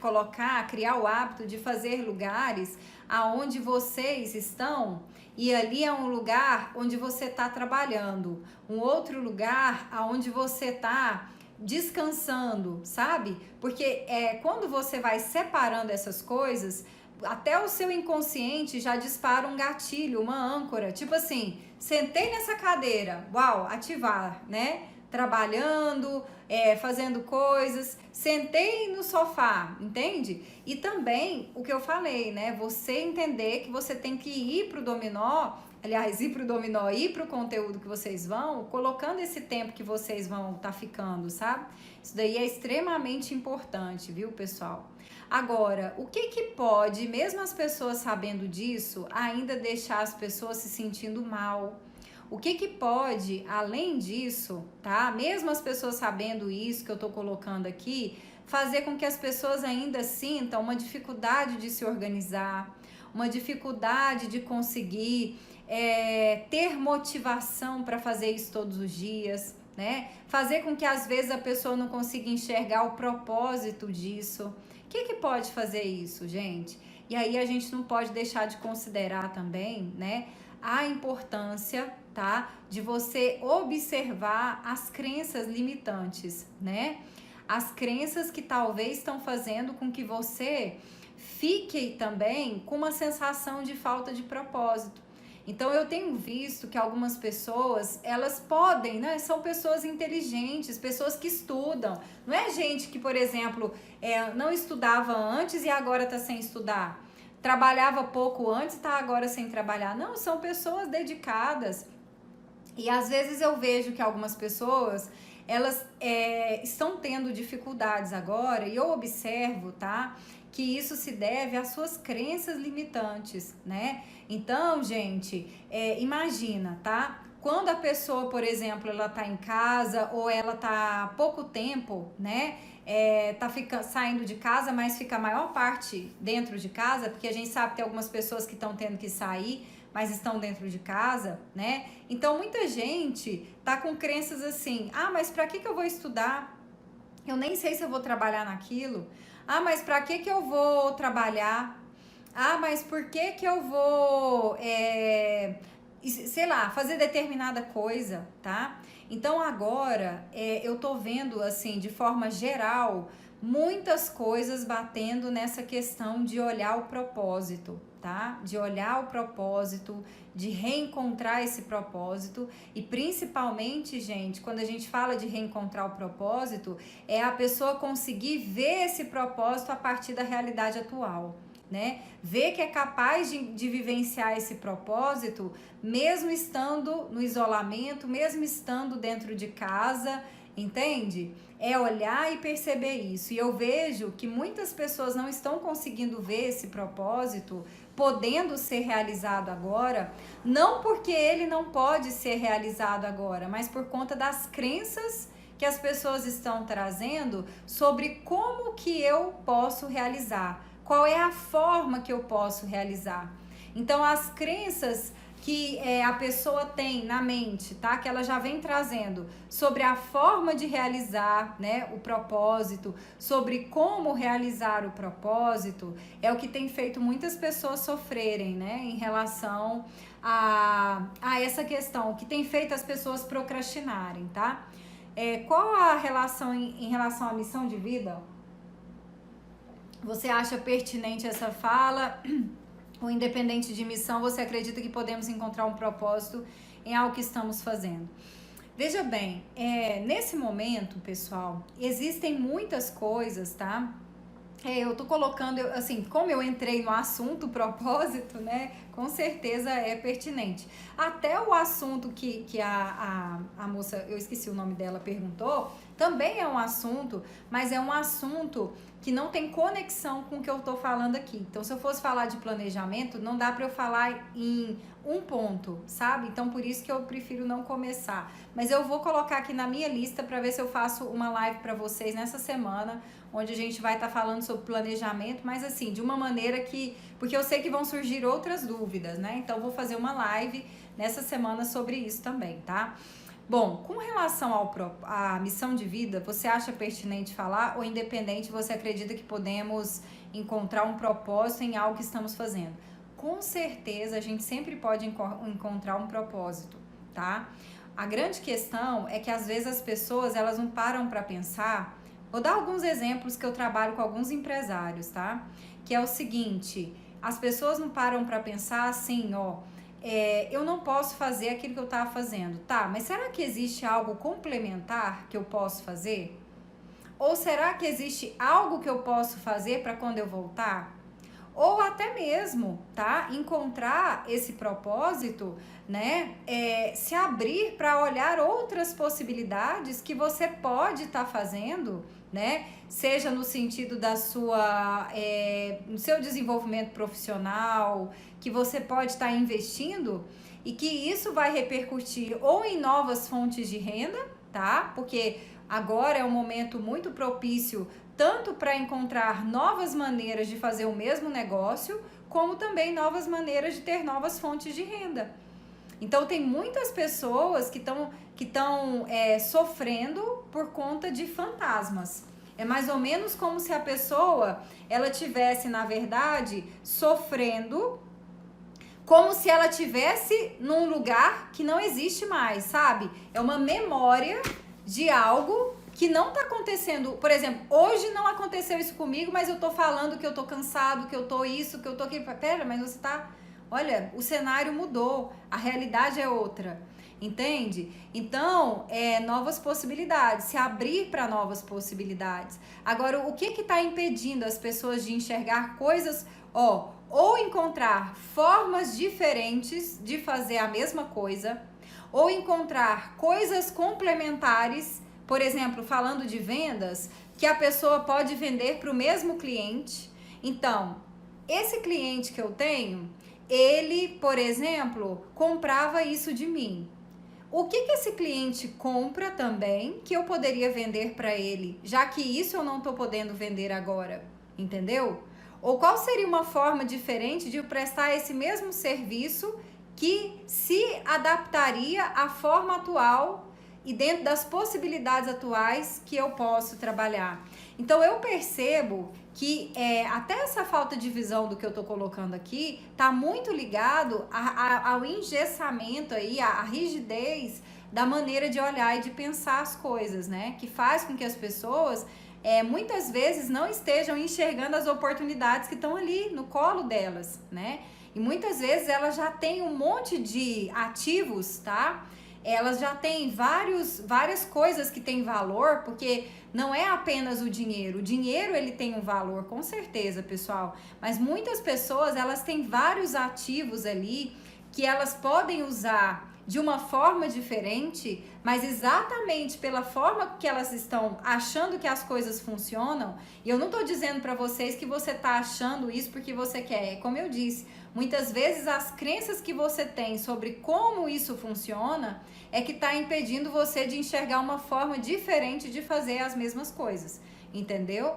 criar o hábito de fazer lugares aonde vocês estão e ali é um lugar onde você está trabalhando, um outro lugar aonde você está descansando, sabe? Porque quando você vai separando essas coisas, até o seu inconsciente já dispara um gatilho, uma âncora, tipo assim, sentei nessa cadeira, uau, ativar, né? Trabalhando, fazendo coisas, sentei no sofá, entende? E também o que eu falei, né? Você entender que você tem que ir pro dominó, ir pro conteúdo que vocês vão, colocando esse tempo que vocês vão estar ficando, sabe? Isso daí é extremamente importante, viu, pessoal? Agora, o que pode, mesmo as pessoas sabendo disso, ainda deixar as pessoas se sentindo mal? O que pode, além disso, tá? Mesmo as pessoas sabendo isso que eu tô colocando aqui, fazer com que as pessoas ainda sintam uma dificuldade de se organizar, uma dificuldade de conseguir ter motivação para fazer isso todos os dias, né? Fazer com que às vezes a pessoa não consiga enxergar o propósito disso. O que pode fazer isso, gente? E aí a gente não pode deixar de considerar também, né, a importância, tá, de você observar as crenças limitantes, né? As crenças que talvez estão fazendo com que você fique também com uma sensação de falta de propósito. Então eu tenho visto que algumas pessoas, elas podem, né? São pessoas inteligentes, pessoas que estudam. Não é gente que, por exemplo, não estudava antes e agora está sem estudar. Trabalhava pouco antes e está agora sem trabalhar. Não, são pessoas dedicadas. E às vezes eu vejo que algumas pessoas, elas estão tendo dificuldades agora e eu observo, tá? Que isso se deve às suas crenças limitantes, né? Então, gente, imagina, tá? Quando a pessoa, por exemplo, ela tá em casa ou ela tá há pouco tempo, né? Saindo de casa, mas fica a maior parte dentro de casa, porque a gente sabe que tem algumas pessoas que estão tendo que sair, mas estão dentro de casa, né? Então, muita gente tá com crenças assim, mas pra que eu vou estudar? Eu nem sei se eu vou trabalhar naquilo. Mas pra que eu vou trabalhar? Mas por que eu vou, sei lá, fazer determinada coisa, tá? Então agora eu tô vendo, assim, de forma geral, muitas coisas batendo nessa questão de olhar o propósito, tá? De olhar o propósito, de reencontrar esse propósito e principalmente, gente, quando a gente fala de reencontrar o propósito, é a pessoa conseguir ver esse propósito a partir da realidade atual, né? Ver que é capaz de vivenciar esse propósito mesmo estando no isolamento, mesmo estando dentro de casa, entende? É olhar e perceber isso. E eu vejo que muitas pessoas não estão conseguindo ver esse propósito podendo ser realizado agora, não porque ele não pode ser realizado agora, mas por conta das crenças que as pessoas estão trazendo sobre como que eu posso realizar, qual é a forma que eu posso realizar. Então, as crenças que a pessoa tem na mente, tá? Que ela já vem trazendo sobre a forma de realizar, né, o propósito, sobre como realizar o propósito, é o que tem feito muitas pessoas sofrerem, né, em relação a essa questão, que tem feito as pessoas procrastinarem, tá? Qual a relação em relação à missão de vida? Você acha pertinente essa fala? Ou independente de missão, você acredita que podemos encontrar um propósito em algo que estamos fazendo? Veja bem, nesse momento, pessoal, existem muitas coisas, tá? Eu tô colocando, assim, como eu entrei no assunto propósito, né? Com certeza é pertinente. Até o assunto que a moça, eu esqueci o nome dela, perguntou, também é um assunto, mas é um assunto que não tem conexão com o que eu tô falando aqui. Então, se eu fosse falar de planejamento, não dá para eu falar em um ponto, sabe? Então, por isso que eu prefiro não começar. Mas eu vou colocar aqui na minha lista para ver se eu faço uma live para vocês nessa semana, onde a gente vai estar falando sobre planejamento, mas assim, de uma maneira que... Porque eu sei que vão surgir outras dúvidas, né? Então, vou fazer uma live nessa semana sobre isso também, tá? Bom, com relação à missão de vida, você acha pertinente falar ou independente você acredita que podemos encontrar um propósito em algo que estamos fazendo? Com certeza a gente sempre pode encontrar um propósito, tá? A grande questão é que às vezes as pessoas elas não param para pensar. Vou dar alguns exemplos que eu trabalho com alguns empresários, tá? Que é o seguinte, as pessoas não param para pensar assim, ó, eu não posso fazer aquilo que eu estava fazendo. Tá, mas será que existe algo complementar que eu posso fazer? Ou será que existe algo que eu posso fazer para quando eu voltar? Ou até mesmo, tá? Encontrar esse propósito, né? Se abrir para olhar outras possibilidades que você pode estar fazendo, né? Seja no sentido da sua, no seu desenvolvimento profissional, que você pode estar investindo e que isso vai repercutir ou em novas fontes de renda, tá? Porque agora é um momento muito propício tanto para encontrar novas maneiras de fazer o mesmo negócio, como também novas maneiras de ter novas fontes de renda. Então, tem muitas pessoas que estão sofrendo por conta de fantasmas. É mais ou menos como se a pessoa, ela tivesse, na verdade, sofrendo como se ela tivesse num lugar que não existe mais, sabe? É uma memória de algo que não tá acontecendo. Por exemplo, hoje não aconteceu isso comigo, mas eu tô falando que eu tô cansado, que eu tô isso, que eu tô aqui. Pera, mas você tá... Olha, o cenário mudou, a realidade é outra, entende? Então, novas possibilidades, se abrir para novas possibilidades. Agora, o que tá impedindo as pessoas de enxergar coisas, ou encontrar formas diferentes de fazer a mesma coisa, ou encontrar coisas complementares, por exemplo, falando de vendas, que a pessoa pode vender para o mesmo cliente. Então, esse cliente que eu tenho, ele, por exemplo, comprava isso de mim. O que esse cliente compra também que eu poderia vender para ele, já que isso eu não estou podendo vender agora, entendeu? Ou qual seria uma forma diferente de eu prestar esse mesmo serviço que se adaptaria à forma atual e dentro das possibilidades atuais que eu posso trabalhar. Então eu percebo que até essa falta de visão do que eu tô colocando aqui tá muito ligado ao engessamento aí, à rigidez da maneira de olhar e de pensar as coisas, né? Que faz com que as pessoas muitas vezes não estejam enxergando as oportunidades que estão ali no colo delas, né? E muitas vezes elas já têm um monte de ativos, tá? Elas já têm várias coisas que têm valor, porque não é apenas o dinheiro. O dinheiro, ele tem um valor, com certeza, pessoal. Mas muitas pessoas, elas têm vários ativos ali que elas podem usar de uma forma diferente, mas exatamente pela forma que elas estão achando que as coisas funcionam. E eu não tô dizendo para vocês que você tá achando isso porque você quer. É como eu disse, muitas vezes as crenças que você tem sobre como isso funciona é que tá impedindo você de enxergar uma forma diferente de fazer as mesmas coisas, entendeu?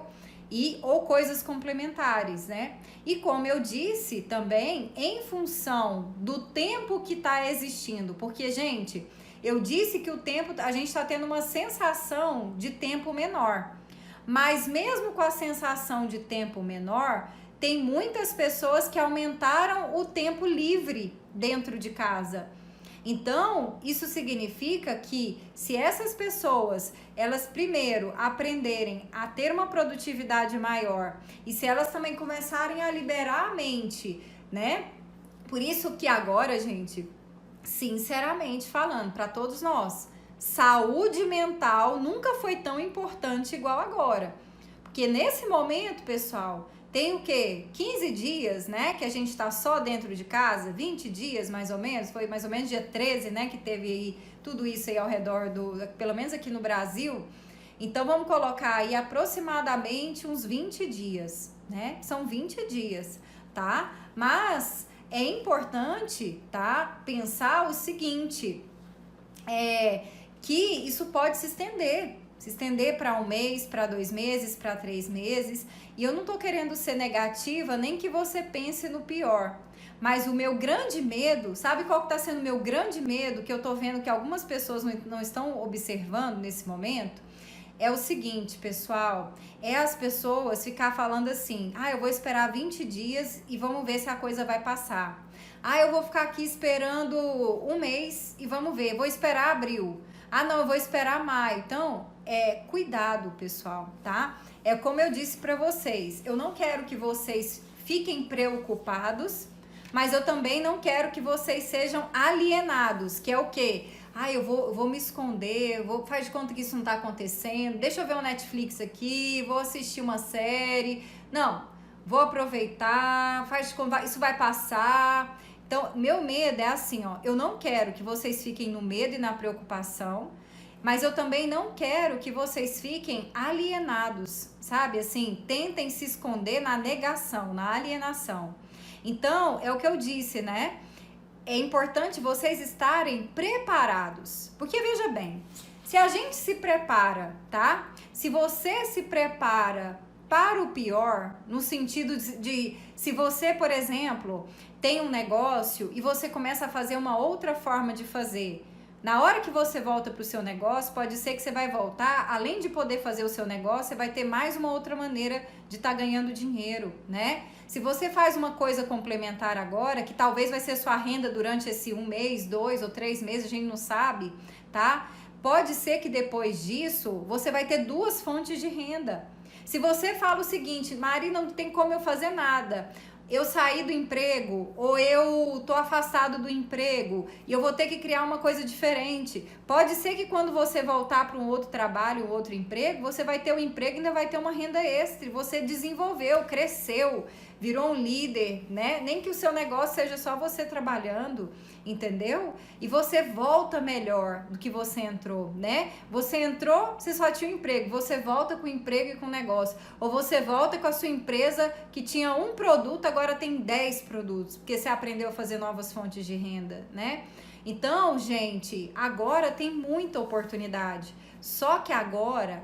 Ou coisas complementares, né? E como eu disse também, em função do tempo que está existindo, porque, gente, eu disse que o tempo, a gente está tendo uma sensação de tempo menor, mas mesmo com a sensação de tempo menor, tem muitas pessoas que aumentaram o tempo livre dentro de casa. Então, isso significa que se essas pessoas, elas primeiro aprenderem a ter uma produtividade maior e se elas também começarem a liberar a mente, né? Por isso que agora, gente, sinceramente falando, para todos nós, saúde mental nunca foi tão importante igual agora. Porque nesse momento, pessoal, tem o quê? 15 dias, né? Que a gente tá só dentro de casa, 20 dias mais ou menos, foi mais ou menos dia 13, né? Que teve aí tudo isso aí ao redor pelo menos aqui no Brasil. Então vamos colocar aí aproximadamente uns 20 dias, né? São 20 dias, tá? Mas é importante, tá? Pensar o seguinte, que isso pode se estender para um mês, para 2 meses, para 3 meses. E eu não tô querendo ser negativa, nem que você pense no pior. Mas o meu grande medo, sabe qual que tá sendo o meu grande medo, que eu tô vendo que algumas pessoas não estão observando nesse momento? É o seguinte, pessoal, é as pessoas ficar falando assim, eu vou esperar 20 dias e vamos ver se a coisa vai passar. Eu vou ficar aqui esperando um mês e vamos ver, vou esperar abril. Não, eu vou esperar maio. Então, cuidado, pessoal, tá? É como eu disse pra vocês, eu não quero que vocês fiquem preocupados, mas eu também não quero que vocês sejam alienados, que é o quê? Eu vou me esconder, faz de conta que isso não tá acontecendo, deixa eu ver um Netflix aqui, vou assistir uma série. Não, vou aproveitar, faz de conta, isso vai passar. Então, meu medo é assim, ó, eu não quero que vocês fiquem no medo e na preocupação, mas eu também não quero que vocês fiquem alienados, sabe? Assim, tentem se esconder na negação, na alienação. Então, é o que eu disse, né? É importante vocês estarem preparados. Porque veja bem, se a gente se prepara, tá? Se você se prepara para o pior, no sentido de se você, por exemplo, tem um negócio e você começa a fazer uma outra forma de fazer. Na hora que você volta para o seu negócio, pode ser que você vai voltar, além de poder fazer o seu negócio, você vai ter mais uma outra maneira de estar ganhando dinheiro, né? Se você faz uma coisa complementar agora, que talvez vai ser sua renda durante esse 1 mês, 2 ou 3 meses, a gente não sabe, tá? Pode ser que depois disso, você vai ter 2 fontes de renda. Se você fala o seguinte, Mari, não tem como eu fazer nada, eu saí do emprego ou eu tô afastado do emprego e eu vou ter que criar uma coisa diferente. Pode ser que quando você voltar para um outro trabalho, um outro emprego, você vai ter um emprego e ainda vai ter uma renda extra. Você desenvolveu, cresceu, virou um líder, né? Nem que o seu negócio seja só você trabalhando, entendeu? E você volta melhor do que você entrou, né? Você entrou, você só tinha um emprego, você volta com o emprego e com o negócio. Ou você volta com a sua empresa que tinha um produto, agora tem 10 produtos, porque você aprendeu a fazer novas fontes de renda, né? Então, gente, agora tem muita oportunidade. Só que agora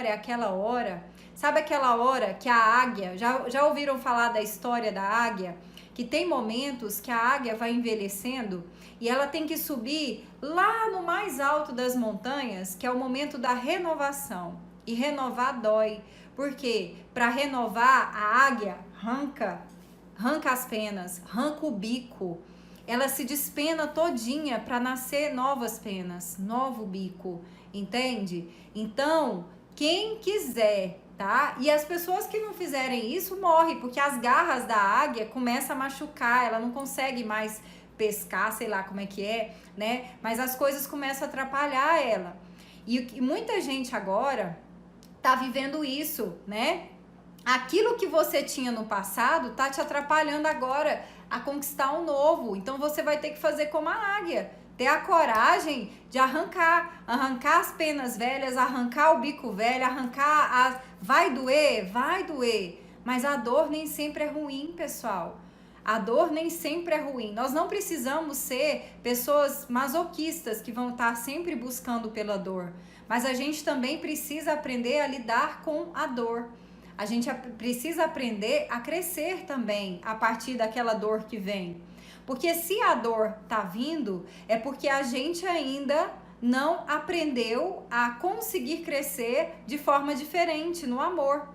é aquela hora, sabe aquela hora que a águia, já ouviram falar da história da águia? Que tem momentos que a águia vai envelhecendo e ela tem que subir lá no mais alto das montanhas, que é o momento da renovação. E renovar dói. Por quê? Para renovar, a águia arranca as penas, arranca o bico. Ela se despena todinha para nascer novas penas, novo bico, entende? Então, quem quiser, tá? E as pessoas que não fizerem isso morrem, porque as garras da águia começam a machucar, ela não consegue mais pescar, sei lá como é que é, né? Mas as coisas começam a atrapalhar ela. E muita gente agora tá vivendo isso, né? Aquilo que você tinha no passado tá te atrapalhando agora a conquistar um novo. Então você vai ter que fazer como a águia, ter a coragem de arrancar as penas velhas, arrancar o bico velho, vai doer, mas a dor nem sempre é ruim, pessoal. A dor nem sempre é ruim. Nós não precisamos ser pessoas masoquistas que vão estar sempre buscando pela dor, mas a gente também precisa aprender a lidar com a dor. A gente precisa aprender a crescer também a partir daquela dor que vem. Porque se a dor tá vindo, é porque a gente ainda não aprendeu a conseguir crescer de forma diferente no amor.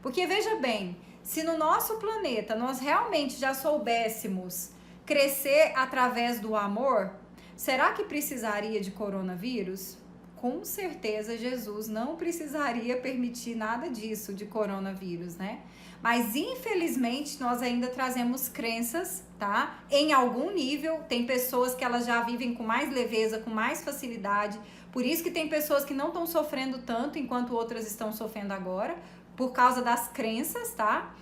Porque veja bem, se no nosso planeta nós realmente já soubéssemos crescer através do amor, será que precisaria de coronavírus? Com certeza Jesus não precisaria permitir nada disso de coronavírus, né? Mas infelizmente nós ainda trazemos crenças, tá? Em algum nível, tem pessoas que elas já vivem com mais leveza, com mais facilidade. Por isso que tem pessoas que não estão sofrendo tanto enquanto outras estão sofrendo agora, por causa das crenças, tá?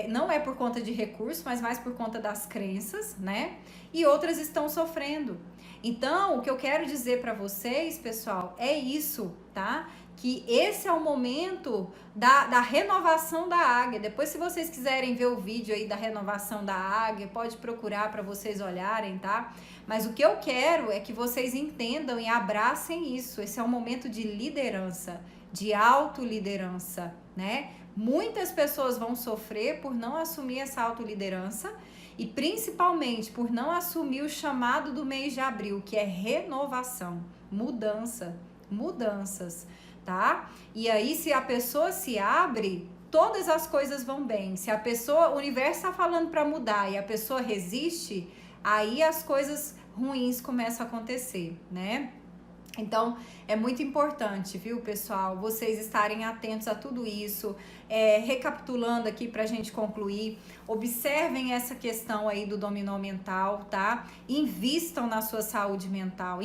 Não é por conta de recurso, mas mais por conta das crenças, né? E outras estão sofrendo. Então, o que eu quero dizer para vocês, pessoal, é isso, tá? Que esse é o momento da renovação da águia. Depois, se vocês quiserem ver o vídeo aí da renovação da águia, pode procurar para vocês olharem, tá? Mas o que eu quero é que vocês entendam e abracem isso. Esse é um momento de liderança, de autoliderança, né? Muitas pessoas vão sofrer por não assumir essa autoliderança e principalmente por não assumir o chamado do mês de abril, que é renovação, mudanças, tá? E aí, se a pessoa se abre, todas as coisas vão bem. Se a pessoa, o universo está falando para mudar e a pessoa resiste, aí as coisas ruins começam a acontecer, né? Então, é muito importante, viu, pessoal, vocês estarem atentos a tudo isso. Recapitulando aqui para a gente concluir, observem essa questão aí do dominó mental, tá? Invistam na sua saúde mental,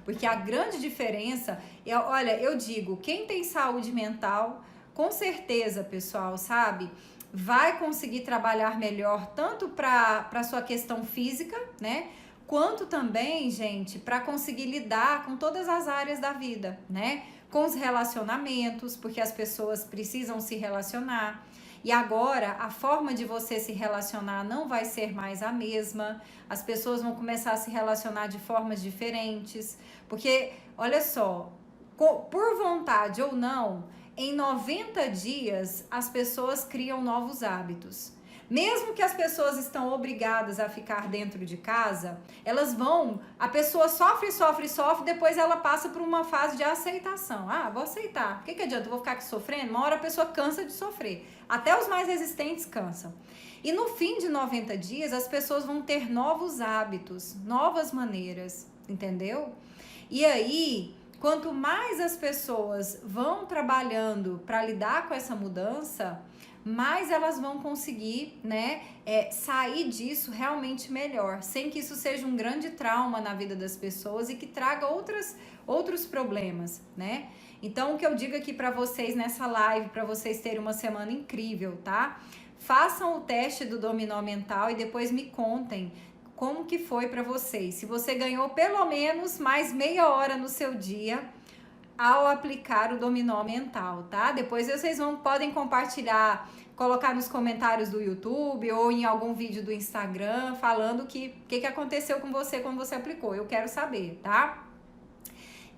porque a grande diferença, olha, eu digo, quem tem saúde mental, com certeza, pessoal, sabe? Vai conseguir trabalhar melhor tanto para sua questão física, né? Quanto também, gente, para conseguir lidar com todas as áreas da vida, né? Com os relacionamentos, porque as pessoas precisam se relacionar. E agora, a forma de você se relacionar não vai ser mais a mesma. As pessoas vão começar a se relacionar de formas diferentes. Porque, olha só, por vontade ou não, em 90 dias, as pessoas criam novos hábitos. Mesmo que as pessoas estão obrigadas a ficar dentro de casa, a pessoa sofre, depois ela passa por uma fase de aceitação. Ah, vou aceitar. O que adianta? Eu vou ficar aqui sofrendo? Uma hora a pessoa cansa de sofrer. Até os mais resistentes cansam. E no fim de 90 dias, as pessoas vão ter novos hábitos, novas maneiras, entendeu? E aí, quanto mais as pessoas vão trabalhando para lidar com essa mudança, mais elas vão conseguir, né, sair disso realmente melhor, sem que isso seja um grande trauma na vida das pessoas e que traga outros problemas, né? Então, o que eu digo aqui para vocês nessa live, para vocês terem uma semana incrível, tá? Façam o teste do dominó mental e depois me contem como que foi para vocês. Se você ganhou pelo menos mais meia hora no seu dia ao aplicar o dominó mental, tá? Depois vocês podem compartilhar, colocar nos comentários do YouTube ou em algum vídeo do Instagram falando o que aconteceu com você quando você aplicou. Eu quero saber, tá?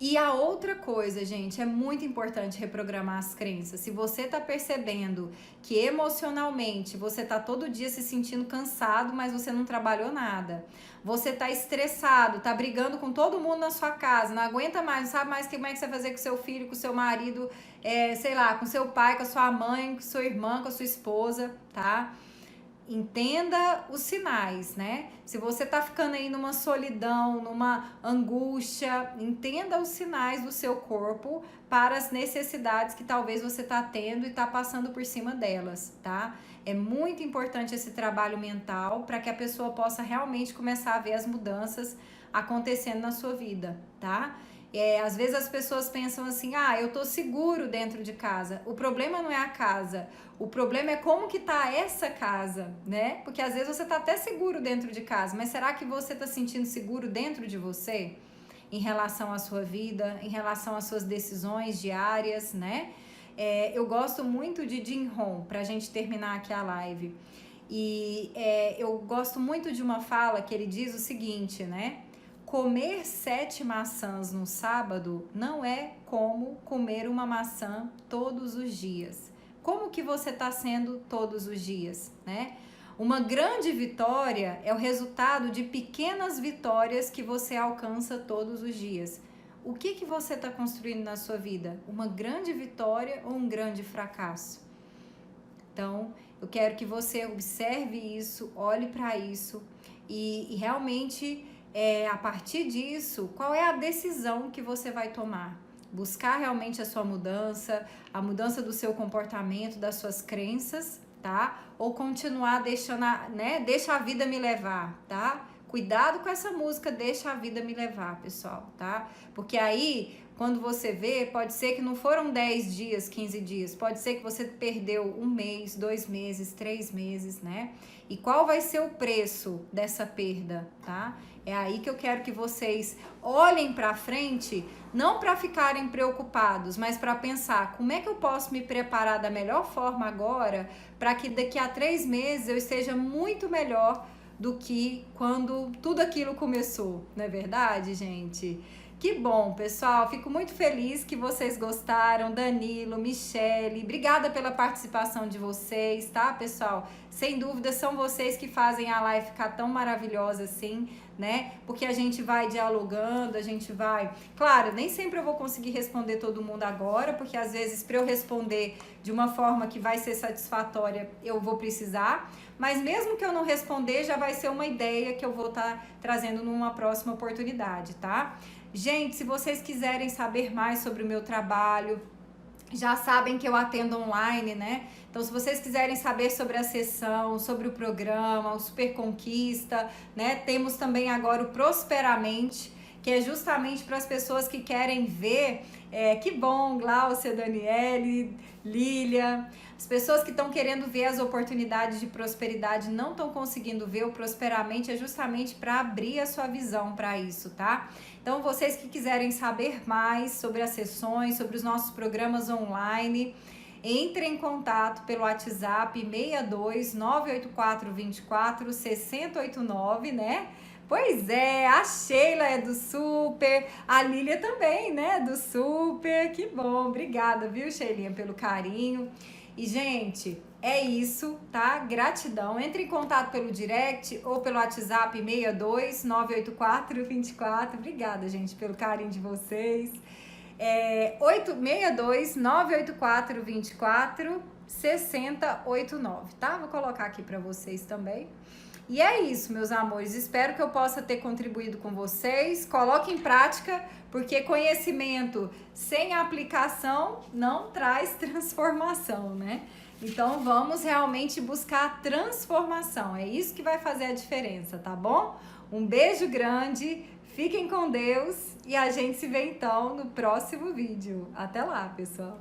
E a outra coisa, gente, é muito importante reprogramar as crenças. Se você tá percebendo que emocionalmente você tá todo dia se sentindo cansado, mas você não trabalhou nada. Você tá estressado, tá brigando com todo mundo na sua casa, não aguenta mais, não sabe mais como é que você vai fazer com seu filho, com seu marido, sei lá, com seu pai, com a sua mãe, com sua irmã, com a sua esposa, tá? Entenda os sinais, né? Se você tá ficando aí numa solidão, numa angústia, entenda os sinais do seu corpo para as necessidades que talvez você tá tendo e tá passando por cima delas, tá? É muito importante esse trabalho mental para que a pessoa possa realmente começar a ver as mudanças acontecendo na sua vida, tá? Às vezes as pessoas pensam assim, eu tô seguro dentro de casa. O problema não é a casa, o problema é como que tá essa casa, né? Porque às vezes você tá até seguro dentro de casa, mas será que você tá sentindo seguro dentro de você? Em relação à sua vida, em relação às suas decisões diárias, né? Eu gosto muito de Jim Rohn, pra gente terminar aqui a live. E eu gosto muito de uma fala que ele diz o seguinte, né? Comer 7 maçãs no sábado não é como comer uma maçã todos os dias. Como que você está sendo todos os dias, né? Uma grande vitória é o resultado de pequenas vitórias que você alcança todos os dias. O que você está construindo na sua vida? Uma grande vitória ou um grande fracasso? Então, eu quero que você observe isso, olhe para isso e realmente... a partir disso, qual é a decisão que você vai tomar? Buscar realmente a sua mudança, a mudança do seu comportamento, das suas crenças, tá? Ou continuar deixando, deixa a vida me levar, tá? Cuidado com essa música, deixa a vida me levar, pessoal, tá? Porque aí, quando você vê, pode ser que não foram 10 dias, 15 dias, pode ser que você perdeu 1 mês, 2 meses, 3 meses, né? E qual vai ser o preço dessa perda, tá? É aí que eu quero que vocês olhem para frente, não para ficarem preocupados, mas para pensar como é que eu posso me preparar da melhor forma agora, para que daqui a 3 meses eu esteja muito melhor do que quando tudo aquilo começou, não é verdade, gente? Que bom, pessoal. Fico muito feliz que vocês gostaram. Danilo, Michele, obrigada pela participação de vocês, tá, pessoal? Sem dúvida, são vocês que fazem a live ficar tão maravilhosa assim, né? Porque a gente vai dialogando, a gente vai... Claro, nem sempre eu vou conseguir responder todo mundo agora, porque às vezes para eu responder de uma forma que vai ser satisfatória, eu vou precisar. Mas mesmo que eu não responder, já vai ser uma ideia que eu vou estar trazendo numa próxima oportunidade, tá? Gente, se vocês quiserem saber mais sobre o meu trabalho, já sabem que eu atendo online, né? Então, se vocês quiserem saber sobre a sessão, sobre o programa, o Super Conquista, né? Temos também agora o Prosperamente, que é justamente para as pessoas que querem ver. Que bom, Glaucia, Daniele, Lília. As pessoas que estão querendo ver as oportunidades de prosperidade não estão conseguindo ver. O Prosperamente é justamente para abrir a sua visão para isso, tá? Então, vocês que quiserem saber mais sobre as sessões, sobre os nossos programas online, entre em contato pelo WhatsApp 62 984 24 6089, né? Pois é, a Sheila é do Super, a Lília também, né? Do Super, que bom, obrigada, viu, Sheilinha, pelo carinho. E, gente, é isso, tá? Gratidão. Entre em contato pelo direct ou pelo WhatsApp 62 984 24. Obrigada, gente, pelo carinho de vocês. 62 984 24 6089, tá? Vou colocar aqui para vocês também. E é isso, meus amores. Espero que eu possa ter contribuído com vocês. Coloque em prática, porque conhecimento sem aplicação não traz transformação, né? Então, vamos realmente buscar transformação. É isso que vai fazer a diferença, tá bom? Um beijo grande, fiquem com Deus e a gente se vê então no próximo vídeo. Até lá, pessoal!